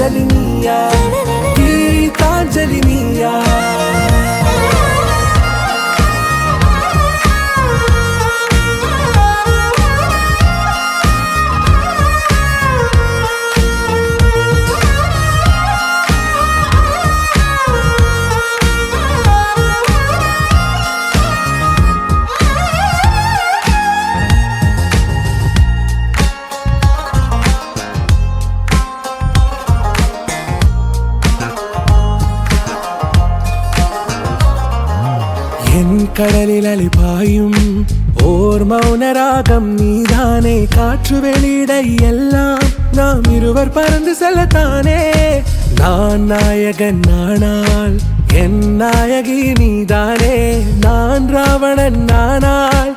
கீதாஞ்சலி நீயா, கீதாஞ்சலி நீயா. என் கடலில் அலிபாயும் ஓர் மௌனராகம் நீதானே. காற்று வெளியிடை எல்லாம் நாம் இருவர் பறந்து செல்லத்தானே. நான் நாயகன் நானால் என் நாயகி நீதானே. நான் ராவணன் நானால்